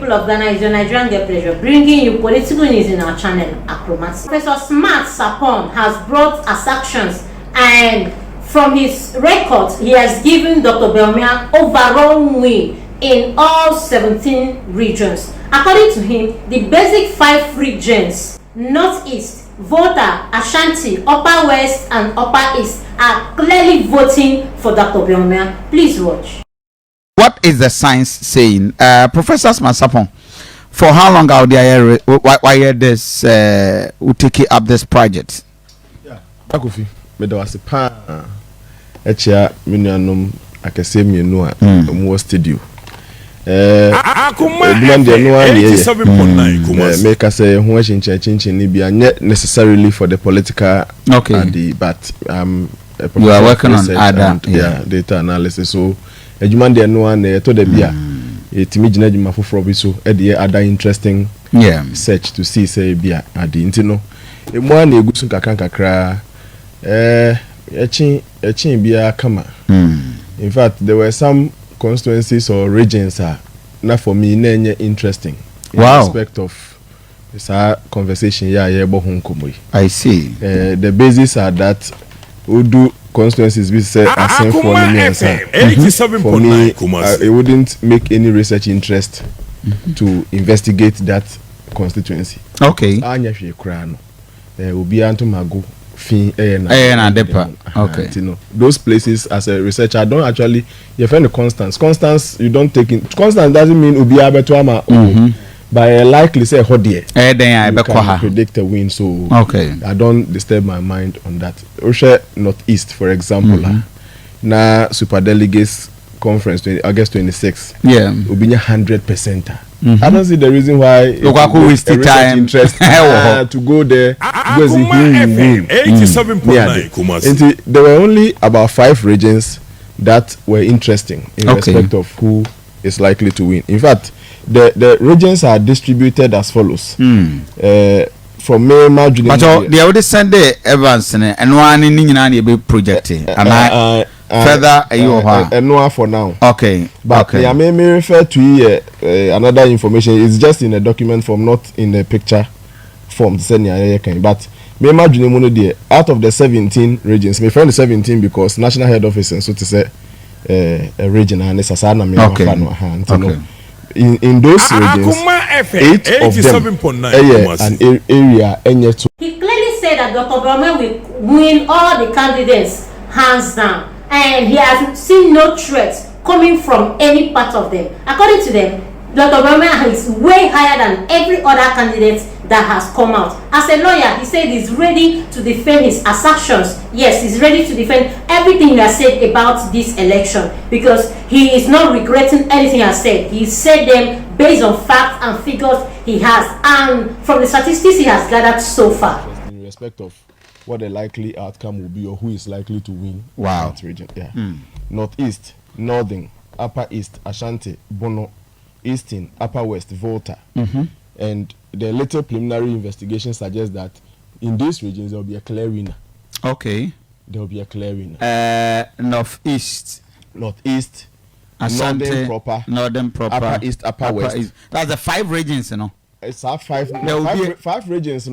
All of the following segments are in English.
people of Ghana, is your Nigerian Girl Pleasure, bringing you political news in our channel, Acromatic. Professor Smart Sapon has brought us actions, and from his records, he has given Dr. Bawumia overall win in all 17 regions. According to him, the basic 5 regions, Northeast, Volta, Ashanti, Upper West, and Upper East, are clearly voting for Dr. Bawumia. Please watch. What is the science saying? Professor Masapon, for how long are they why this will take up this project? Yeah, Akofi, me da wase pa echa minuanum akese mienu a mo studio. Blend the no one make us say who chinchin ni bia necessarily for the political but you are working on other data analysis, so adwuma de no one to the bia etimi gina adwuma foforo bi so e de other interesting search to see say bia ade ntino emu na egusu kakra echi bia kama. In fact, there were some constituencies or regions not for me interesting in respect of this conversation I see. The basis are that we do constituencies we say are for me it wouldn't make any research interest to investigate that constituency. Okay. Will be anto mago okay. You know, those places as a researcher, I don't actually you find the constance you don't take in constance doesn't mean ubi abetuama but likely say hodie you can predict a win, so okay, I don't disturb my mind on that. Osha Northeast, for example, na super delegates conference August 26 ubinya 100%. I don't see the reason why waste the time interest to go there because 87.9. There were only about 5 regions that were interesting in respect of who is likely to win. In fact, the regions are distributed as follows. From May, March, but they already send the Evans and one in projected and further no for now. Okay. But I may refer to another information. It's just in a document form, not in a picture form. But me imagine out of the 17 regions, my friend is 17 because national head office and so to say a region and it's a in those regions, 8 of them an area. He clearly said that Dr. Bawumia will win all the candidates hands down, and he has seen no threats coming from any part of them. According to them, Dr. Bawumia is way higher than every other candidate that has come out. As a lawyer, he said he's ready to defend his assertions. Yes, he's ready to defend everything he has said about this election because he is not regretting anything he has said. He said them based on facts and figures he has, and from the statistics he has gathered so far. In respect of what the likely outcome will be or who is likely to win that region. Northeast, Northern, Upper East, Ashanti, Bono, Eastern, Upper West, Volta. And the little preliminary investigation suggests that in these regions there will be a clear winner. Okay. There will be a clear winner. Northeast, Ashanti, Northern proper, Upper East, Upper West. East. That's the 5 regions, It's our 5 regions,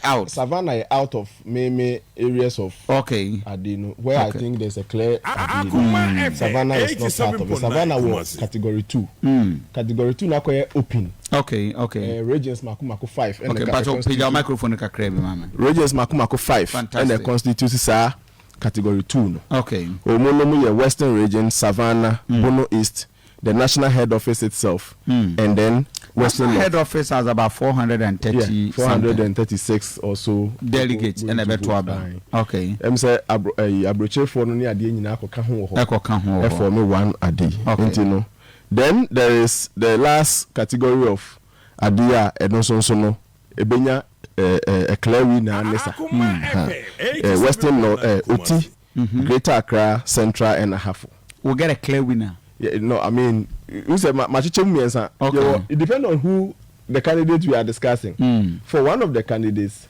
out. Savannah out of many areas of Adino, where I think there's a clear Savannah is not part of it. Savannah was category 2. Category 2 now open. Okay. Regions Makumako 5. Okay, but your microphone regions Makumako 5. Fantastic. And the constituency are category 2. Okay. Omonomu Western region, Savannah, Bono East, the national head office itself, and then Western head office has about 430 436 or so delegates and a better. Okay. Say abroche for no ni ade nyina akoka ho for me one ade. Okay. Then there is the last category of ade and also no ebenya a clear winner nessa. Western Oti, Greater Accra, Central and Ahafo. We'll get a clear winner. Yeah, no, I mean, you said it depends on who the candidate we are discussing. For one of the candidates,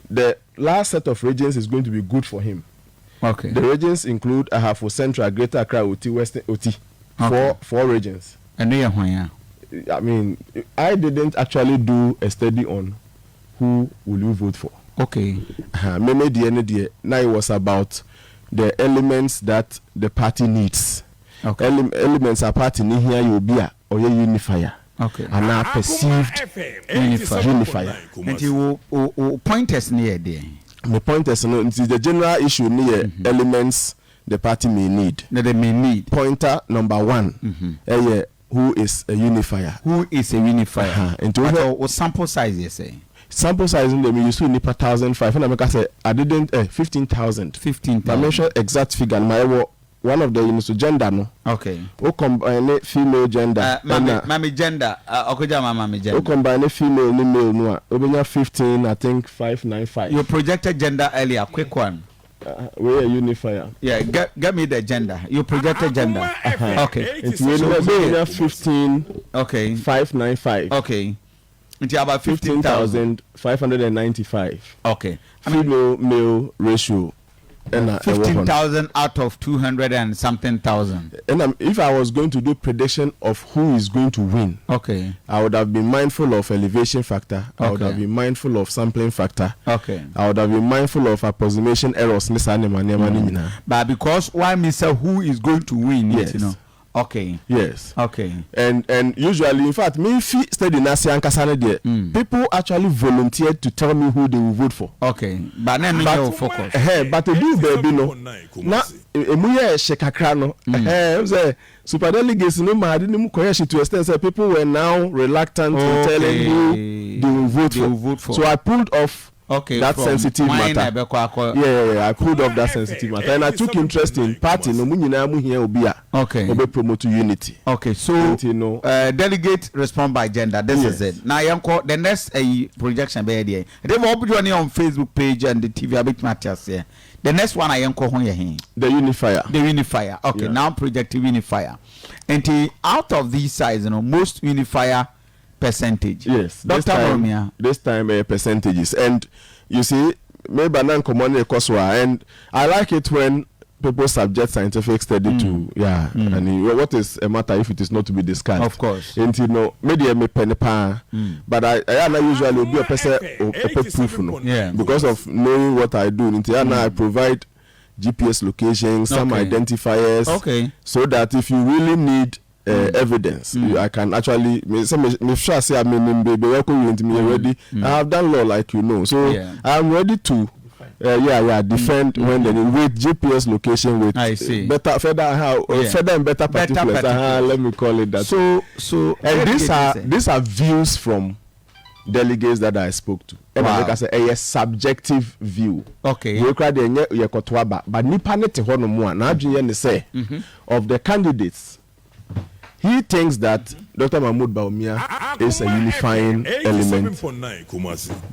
the last set of regions is going to be good for him. Okay. The regions include Ahafo, Central, Greater Accra, Oti, Western, Oti. Four regions. And I mean, I didn't actually do a study on who will you vote for. Okay. Now it was about the elements that the party needs. Okay. Elements a party need here you be or your unifier. Okay. And now perceived unifier. And you will point us near there. The point is the general issue near elements the party may need. That they may need. Pointer number 1. Who is a unifier? Who is a unifier? Into what sample size you say? Sample size in them you used to need 1,500. And I say I didn't 15,000. 15,000. I mentioned exact figure. My one of the units gender no. Okay. O combine female gender. Mami gender. Okoja mama gender. O combine female ni male no. Obenya 15. I think 595. You projected gender earlier. Quick one. We a unifier. Yeah, get me the gender. You projected gender. Okay. It's 15. Okay. 595. Okay. It's about 15,595. Okay. Female male ratio. 15,000 out of 200 and something thousand. And if I was going to do prediction of who is going to win, okay, I would have been mindful of elevation factor. I would have been mindful of sampling factor. Okay, I would have been mindful of approximation errors. But because why me say who is going to win? Yes. You know. Okay. Yes. Okay. And usually, in fact, me study Nasian Kasane there. People actually volunteered to tell me who they will vote for. Okay. But then me will focus. But they do baby no. Na emuye shekakra no. Say super delegates no ma didn't mu koyeshi to extend say people were now reluctant to telling who they will vote for. So I pulled off. Okay, that sensitive matter. I pulled off that sensitive matter, and I took interest in party. No, okay, promote unity. Okay, so delegate respond by gender. This is it. Now, the next projection be there. They will be on Facebook page and the TV a bit matters here. The next one I am calling the unifier. The unifier. Okay, now project unifier. And out of these sides, most unifier percentage. Yes, Dr. Bawumia. This time percentages, and you see, maybe and I like it when people subject scientific study to and what is a matter if it is not to be discussed. Of course. And maybe me penny but I usually be a person proof because of knowing what I do. I provide GPS locations, some identifiers, so that if you really need evidence, I can actually say I ready. I have done law like so I'm ready to defend when they with GPS location with better further and better particulars. Let me call it that. So and these are views from delegates that I spoke to. And like I say a subjective view. Okay. We cry the but nipa nete ho no mo na adwene ne say of the candidates. He thinks that Dr. Mahmoud Bawumia is a unifying element,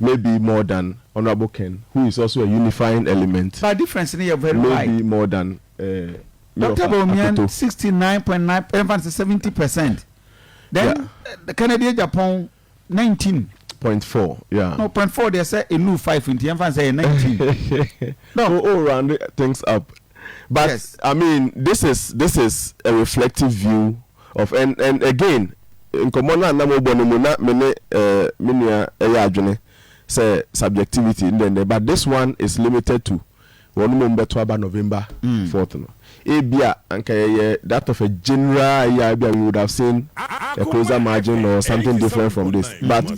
maybe more than Honorable Ken, who is also a unifying element. But difference in here very maybe more than Dr. Bawumia 69.9%, 70%. Then the Canadian Japan 19.4. Yeah. No, 0.4 they say a new 5 in the enfant say 19. No, all round things up. But I mean, this is a reflective view of and again in common na mo bono mo na me menua adwene say subjectivity but this one is limited to one mo mbeto aba November 4th no ebia anka that of a general we would have seen a closer margin or something different from this but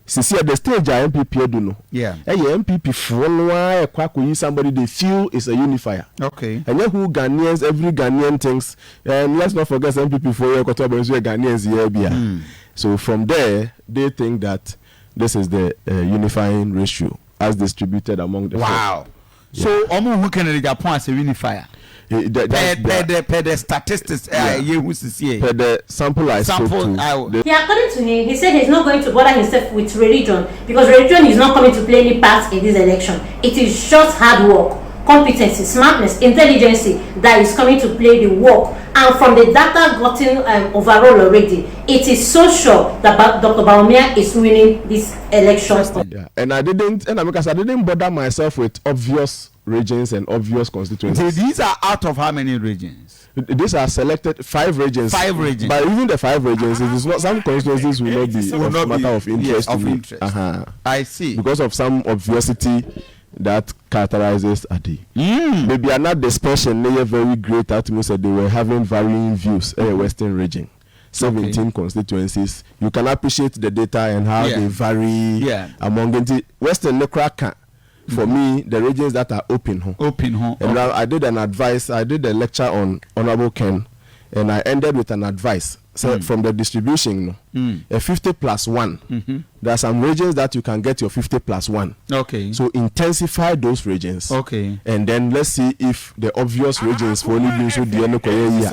see at the stage MPP do no MPP follow somebody they feel is a unifier. Okay. And who Ghanaians, every Ghanaian thinks, and let's not forget MPP for Ghanaians here. So from there they think that this is the unifying ratio as distributed among the four. So who can Japan as a unifier? Per the statistics, per the sample I spoke to. According to him, he said he's not going to bother himself with religion because religion is not coming to play any part in this election. It is just hard work, competency, smartness, intelligence that is coming to play the work. And from the data gotten overall already, it is so sure that Dr. Bawumia is winning this election. Yeah. And I didn't bother myself with obvious regions and obvious constituencies. So these are out of how many regions? These are selected 5 regions. 5 regions. But even the 5 regions, it is not, some constituencies will not be a matter of interest. Yes, of interest. I see. Because of some obviously that characterizes Adi. Maybe another dispersion, they are very great at most they were having varying views in the Western region. 17 constituencies. You can appreciate the data and how they vary among the Western Nekraka. For me, the regions that are open. And I did a lecture on Honorable Ken, and I ended with an advice. So from the distribution, a 50 plus 1. There are some regions that you can get your 50 plus 1. Okay. So intensify those regions. Okay. And then let's see if the obvious regions for only being so dear no Korea.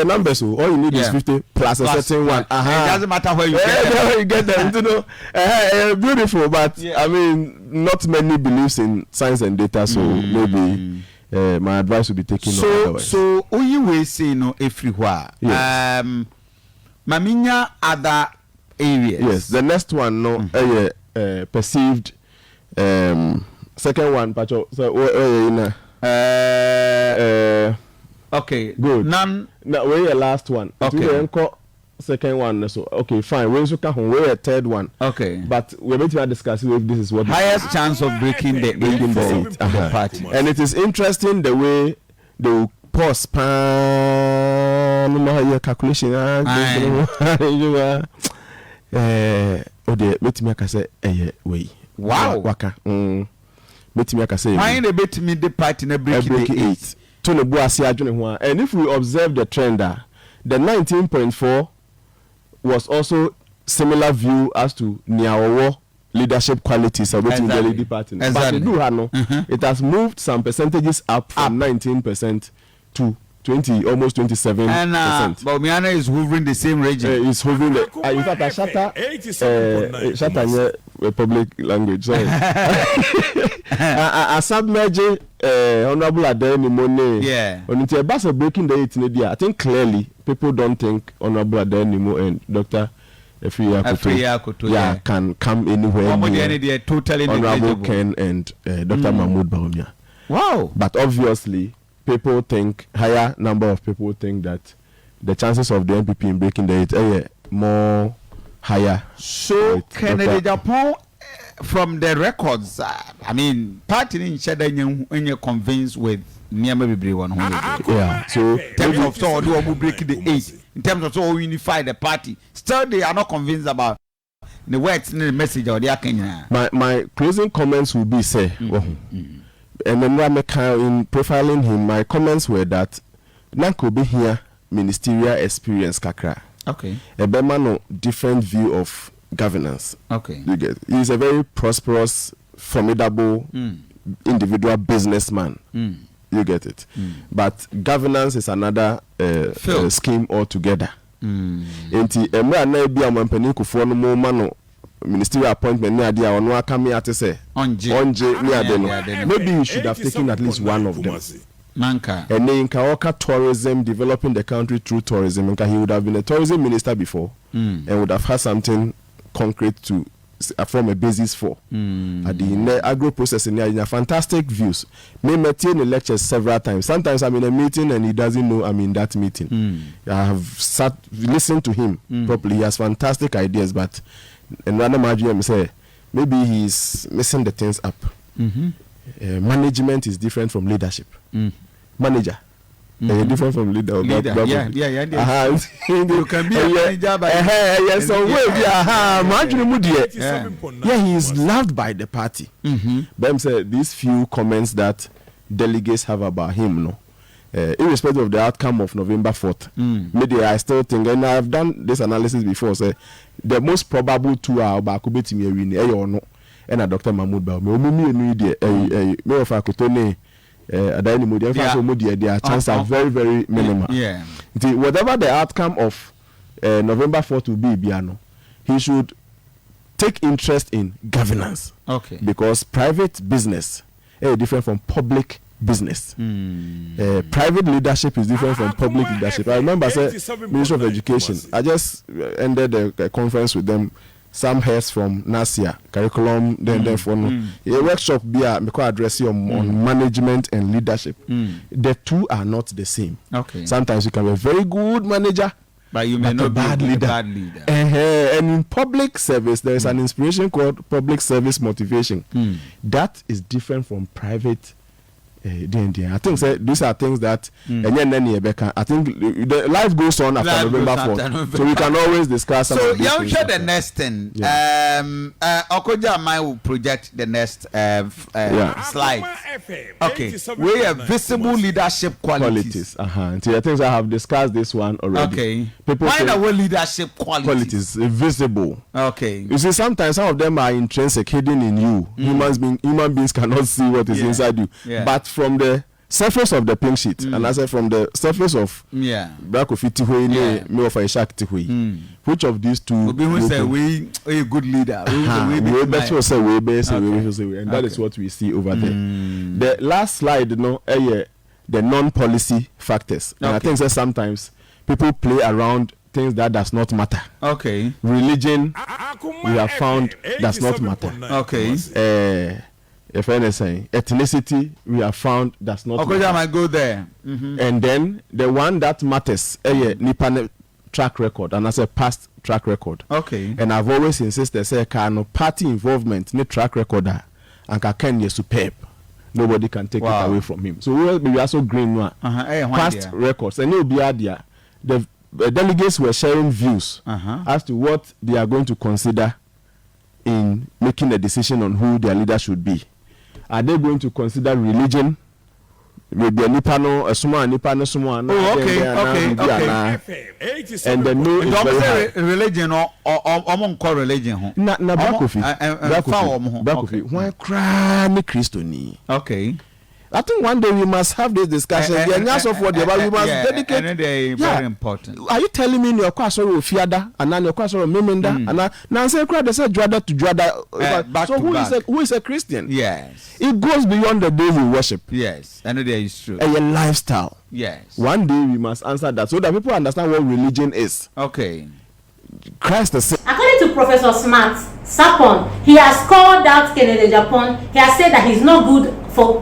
Numbers, so all you need is 50 plus a certain one. It doesn't matter where you get them. You know, beautiful, but I mean, not many believes in science and data, so maybe. My advice would be taken. So you will say no everywhere. Yes. Maminya other areas. Yes. The next one, no, perceived. Second one, Pacho. So, okay. Good. None. Now, where your last one? Okay. Second one, so okay, fine. We're a third one. Okay. But we're going to discuss if this is what highest chance of breaking the 8 party. And it is interesting the way they will pause your calculation. Wow. Waka. Betimi say. Why the betimi the party na breaking the 8? To no boasi adwene ho. And if we observe the trend, the 19.4 was also similar view as to Niawowo leadership qualities of the lady party. But it has moved some percentages up from 19% to 20, almost 27%. And Bawumia is hovering the same region. It's hovering. In fact, Shatta public language. Sorry. A submerging Honorable Adeni Mone. Yeah. On the bus of breaking the 8 in India, I think clearly people don't think Honorable Adeni Mo and Dr. Efriya can come anywhere near totally Honorable Ken and Dr. Mahmoud Bawumia. Wow. But obviously, people think, higher number of people think that the chances of the MPP in breaking the 8 are more higher. So, Kennedy Japan, from the records, I mean, party in Shada, when you're convinced with Niama Bibri 100. Yeah, so in terms of so do break the 8, in terms of so unify the party, still they are not convinced about the words in the message or the Kenya. My closing comments will be say, and then in profiling him, my comments were that Nanko be here ministerial experience kakra. Okay. A Bemano different view of governance. Okay. You get. He's a very prosperous, formidable individual businessman. You get it. But governance is another scheme altogether. Enti emra na bia mampani kufo no mo ma no ministerial appointment na dia ono aka me ate say onje ni ade no. Maybe you should have taken at least one of them. Manka. And in Kaoka tourism, developing the country through tourism, and he would have been a tourism minister before and would have had something concrete to form a basis for. At the agro processing, there are fantastic views. Me maintain the lectures several times. Sometimes I'm in a meeting and he doesn't know I'm in that meeting. I have listened to him properly. He has fantastic ideas, but in random RGM say maybe he's messing the things up. Management is different from leadership. Manager. Different from leader. You can be a manager by he is loved by the party. Bem said these few comments that delegates have about him, no, irrespective of the outcome of November 4th. Maybe I still think, and I've done this analysis before, say the most probable 2 are about Kubeti or no, and Dr. Mahmoud Bawumia. Me of Akutone. Their chances are very, very minimal. Whatever the outcome of November 4th will be, Biano, he should take interest in governance. Okay. Because private business is different from public business. Private leadership is different from public leadership. I remember, say, Ministry of Education. I just ended a conference with them some heads from NASIA curriculum then for no a workshop be a address on management and leadership. The two are not the same. Okay. Sometimes you can be a very good manager, but you may not be a bad leader. And in public service, there is an inspiration called public service motivation. That is different from private. I think these are things that I think the life goes on after November 4th, so we can always discuss. So you share the next thing. Okoja Mai will project the next slide. Okay, we have visible leadership qualities. So I think I have discussed this one already. Okay, people why are we leadership qualities? Visible. Okay, you see, sometimes some of them are intrinsic, hidden in you. Human beings cannot see what is inside you, but from the surface of the pink sheet, and I said from the surface of black of it, me of a shark, which of these two will say we a good leader? We better say we better and that is what we see over there. The last slide, the non-policy factors, and I think that sometimes people play around things that does not matter. Okay, religion we have found does not matter. Okay. If anything, ethnicity we have found does not matter. I might go there. And then the one that matters, nipa track record, and as a past track record. Okay. And I've always insisted, say, party involvement, ni track recorder, and can superb. Nobody can take it away from him. So we are so green one. Past records, and you'll be there. The delegates were sharing views as to what they are going to consider in making a decision on who their leader should be. Are they going to consider religion? Maybe a nipano, a small nipano, small. Okay. And the no is very high. Religion or religion. Na Bakofi. Why cry Christo ni? Okay. I think one day we must have this discussion. We must dedicate. Very important. Are you telling me your question will fiada and then your question will memenda and now say crowd they say Juada to Juada. So who is a Christian? Yes. It goes beyond the day you worship. Yes. And there is true. And your lifestyle. Yes. One day we must answer that so that people understand what religion is. Okay. Christ is. According to Professor Smart Sapon, he has called out Kennedy Japan. He has said that he's not good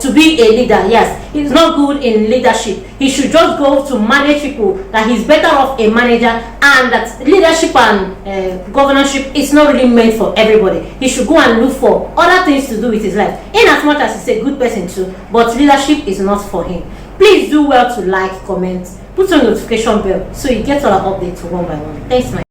to be a leader. Yes, he's not good in leadership. He should just go to manage people. That he's better off a manager, and that leadership and governorship is not really meant for everybody. He should go and look for other things to do with his life. In as much as he's a good person too, but leadership is not for him. Please do well to like, comment, put on notification bell so you get all our updates one by one. Thanks, my